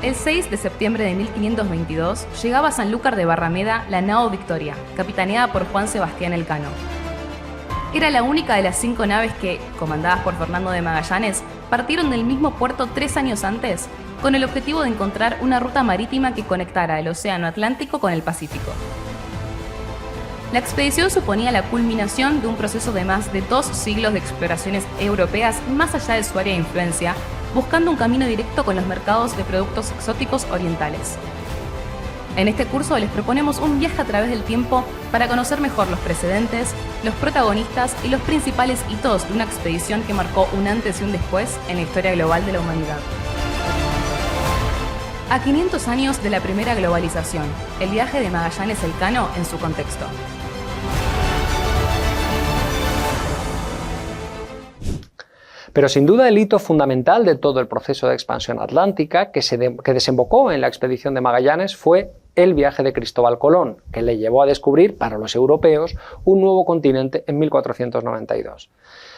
El 6 de septiembre de 1522 llegaba a Sanlúcar de Barrameda la nao Victoria, capitaneada por Juan Sebastián Elcano. Era la única de las 5 naves que, comandadas por Fernando de Magallanes, partieron del mismo puerto 3 años antes, con el objetivo de encontrar una ruta marítima que conectara el Océano Atlántico con el Pacífico. La expedición suponía la culminación de un proceso de más de 2 siglos de exploraciones europeas más allá de su área de influencia, buscando un camino directo con los mercados de productos exóticos orientales. En este curso les proponemos un viaje a través del tiempo para conocer mejor los precedentes, los protagonistas y los principales hitos de una expedición que marcó un antes y un después en la historia global de la humanidad. A 500 años de la primera globalización, el viaje de Magallanes Elcano en su contexto. Pero sin duda el hito fundamental de todo el proceso de expansión atlántica que desembocó en la expedición de Magallanes fue el viaje de Cristóbal Colón, que le llevó a descubrir para los europeos un nuevo continente en 1492.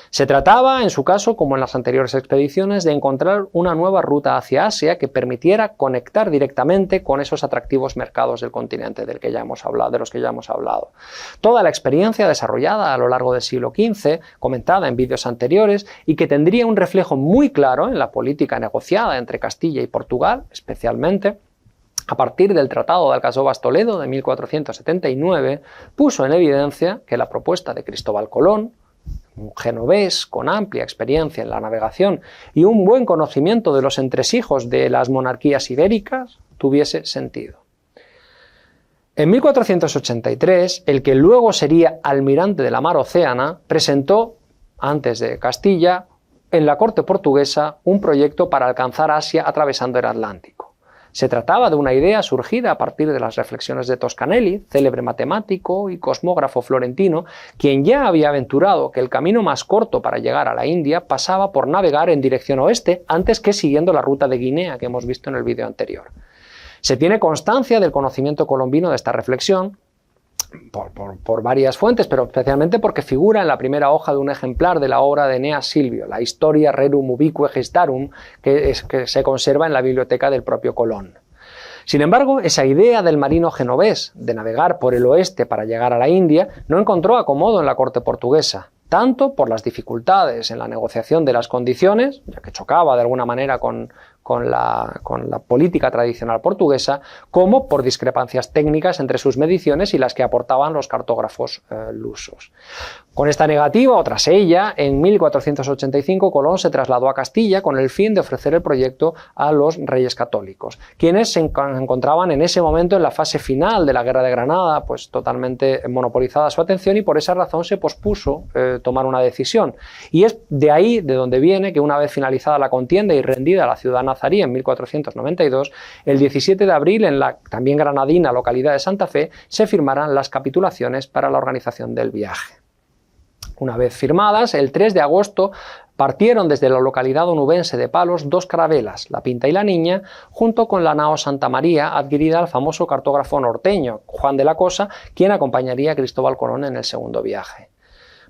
Se trataba, en su caso, como en las anteriores expediciones, de encontrar una nueva ruta hacia Asia que permitiera conectar directamente con esos atractivos mercados del continente de los que ya hemos hablado. Toda la experiencia desarrollada a lo largo del siglo XV, comentada en vídeos anteriores, y que tendría un reflejo muy claro en la política negociada entre Castilla y Portugal, especialmente, a partir del Tratado de Alcazovas-Toledo de 1479, puso en evidencia que la propuesta de Cristóbal Colón, un genovés con amplia experiencia en la navegación y un buen conocimiento de los entresijos de las monarquías ibéricas, tuviese sentido. En 1483, el que luego sería almirante de la mar Océana presentó, antes de Castilla, en la corte portuguesa un proyecto para alcanzar Asia atravesando el Atlántico. Se trataba de una idea surgida a partir de las reflexiones de Toscanelli, célebre matemático y cosmógrafo florentino, quien ya había aventurado que el camino más corto para llegar a la India pasaba por navegar en dirección oeste antes que siguiendo la ruta de Guinea que hemos visto en el vídeo anterior. Se tiene constancia del conocimiento colombino de esta reflexión, por varias fuentes, pero especialmente porque figura en la primera hoja de un ejemplar de la obra de Eneas Silvio, la Historia Rerum Ubique Gestarum, que se conserva en la biblioteca del propio Colón. Sin embargo, esa idea del marino genovés de navegar por el oeste para llegar a la India no encontró acomodo en la corte portuguesa, tanto por las dificultades en la negociación de las condiciones, ya que chocaba de alguna manera con la política tradicional portuguesa, como por discrepancias técnicas entre sus mediciones y las que aportaban los cartógrafos lusos. Con esta negativa, o tras ella, en 1485 Colón se trasladó a Castilla con el fin de ofrecer el proyecto a los reyes católicos, quienes se encontraban en ese momento en la fase final de la Guerra de Granada, pues totalmente monopolizada su atención, y por esa razón se pospuso tomar una decisión. Y es de ahí de donde viene que, una vez finalizada la contienda y rendida la ciudad nazarí en 1492, el 17 de abril en la también granadina localidad de Santa Fe se firmaran las capitulaciones para la organización del viaje. Una vez firmadas, el 3 de agosto partieron desde la localidad onubense de Palos 2 carabelas, la Pinta y la Niña, junto con la nao Santa María, adquirida al famoso cartógrafo norteño Juan de la Cosa, quien acompañaría a Cristóbal Colón en el segundo viaje.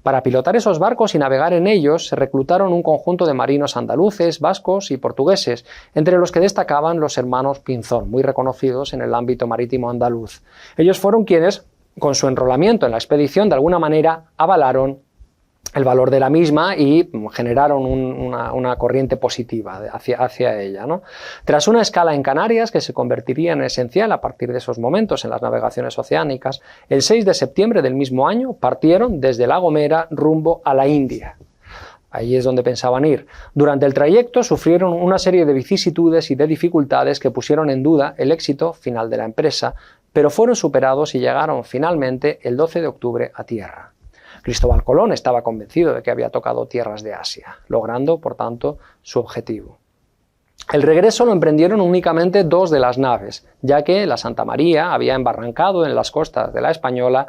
Para pilotar esos barcos y navegar en ellos se reclutaron un conjunto de marinos andaluces, vascos y portugueses, entre los que destacaban los hermanos Pinzón, muy reconocidos en el ámbito marítimo andaluz. Ellos fueron quienes, con su enrolamiento en la expedición, de alguna manera avalaron el valor de la misma y generaron una corriente positiva hacia ella, ¿no? Tras una escala en Canarias, que se convertiría en esencial a partir de esos momentos en las navegaciones oceánicas, el 6 de septiembre del mismo año partieron desde La Gomera rumbo a la India. Ahí es donde pensaban ir. Durante el trayecto sufrieron una serie de vicisitudes y de dificultades que pusieron en duda el éxito final de la empresa, pero fueron superados y llegaron finalmente el 12 de octubre a tierra. Cristóbal Colón estaba convencido de que había tocado tierras de Asia, logrando, por tanto, su objetivo. El regreso lo emprendieron únicamente 2 de las naves, ya que la Santa María había embarrancado en las costas de la Española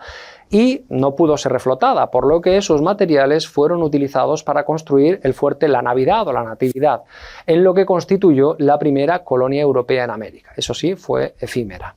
y no pudo ser reflotada, por lo que sus materiales fueron utilizados para construir el fuerte La Navidad o La Natividad, en lo que constituyó la primera colonia europea en América. Eso sí, fue efímera.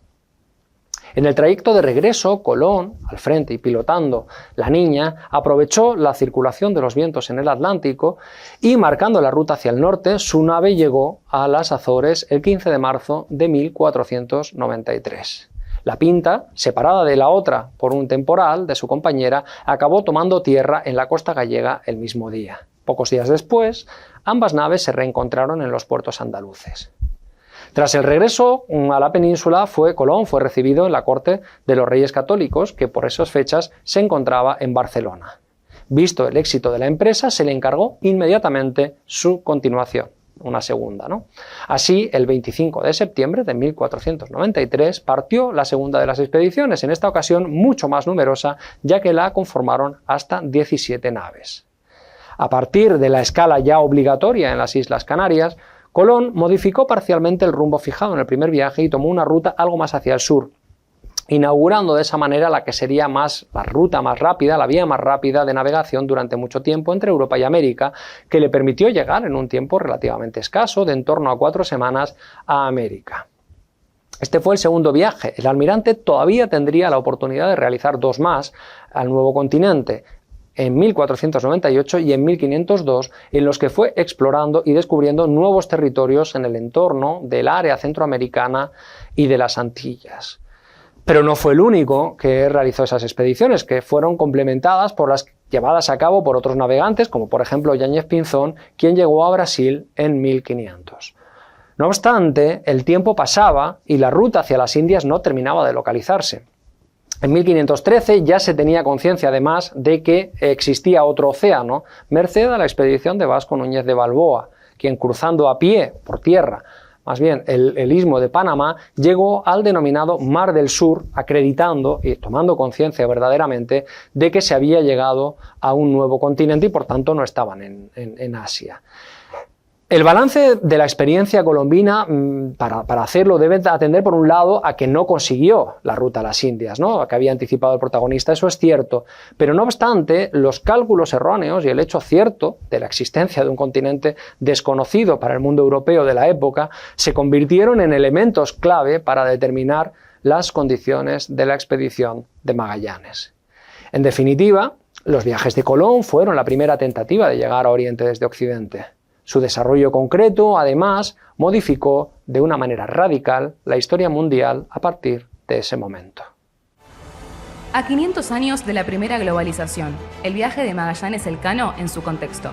En el trayecto de regreso, Colón, al frente y pilotando la Niña, aprovechó la circulación de los vientos en el Atlántico y, marcando la ruta hacia el norte, su nave llegó a las Azores el 15 de marzo de 1493. La Pinta, separada de la otra por un temporal de su compañera, acabó tomando tierra en la costa gallega el mismo día. Pocos días después, ambas naves se reencontraron en los puertos andaluces. Tras el regreso a la península, Colón fue recibido en la corte de los Reyes Católicos, que por esas fechas se encontraba en Barcelona. Visto el éxito de la empresa, se le encargó inmediatamente su continuación, una segunda, ¿no? Así, el 25 de septiembre de 1493 partió la segunda de las expediciones, en esta ocasión mucho más numerosa, ya que la conformaron hasta 17 naves. A partir de la escala ya obligatoria en las Islas Canarias, Colón modificó parcialmente el rumbo fijado en el primer viaje y tomó una ruta algo más hacia el sur, inaugurando de esa manera la que sería la ruta más rápida, la vía más rápida de navegación durante mucho tiempo entre Europa y América, que le permitió llegar en un tiempo relativamente escaso, de en torno a 4 semanas, a América. Este fue el segundo viaje. El almirante todavía tendría la oportunidad de realizar 2 más al nuevo continente, en 1498 y en 1502, en los que fue explorando y descubriendo nuevos territorios en el entorno del área centroamericana y de las Antillas. Pero no fue el único que realizó esas expediciones, que fueron complementadas por las llevadas a cabo por otros navegantes, como por ejemplo Yáñez Pinzón, quien llegó a Brasil en 1500. No obstante, el tiempo pasaba y la ruta hacia las Indias no terminaba de localizarse. En 1513 ya se tenía conciencia además de que existía otro océano, merced a la expedición de Vasco Núñez de Balboa, quien cruzando a pie, por tierra, más bien el istmo de Panamá, llegó al denominado Mar del Sur, acreditando y tomando conciencia verdaderamente de que se había llegado a un nuevo continente y por tanto no estaban en Asia. El balance de la experiencia colombina, para hacerlo, debe atender por un lado a que no consiguió la ruta a las Indias, ¿no? A que había anticipado el protagonista, eso es cierto, pero no obstante, los cálculos erróneos y el hecho cierto de la existencia de un continente desconocido para el mundo europeo de la época se convirtieron en elementos clave para determinar las condiciones de la expedición de Magallanes. En definitiva, los viajes de Colón fueron la primera tentativa de llegar a Oriente desde Occidente. Su desarrollo concreto, además, modificó de una manera radical la historia mundial a partir de ese momento. A 500 años de la primera globalización, el viaje de Magallanes Elcano en su contexto.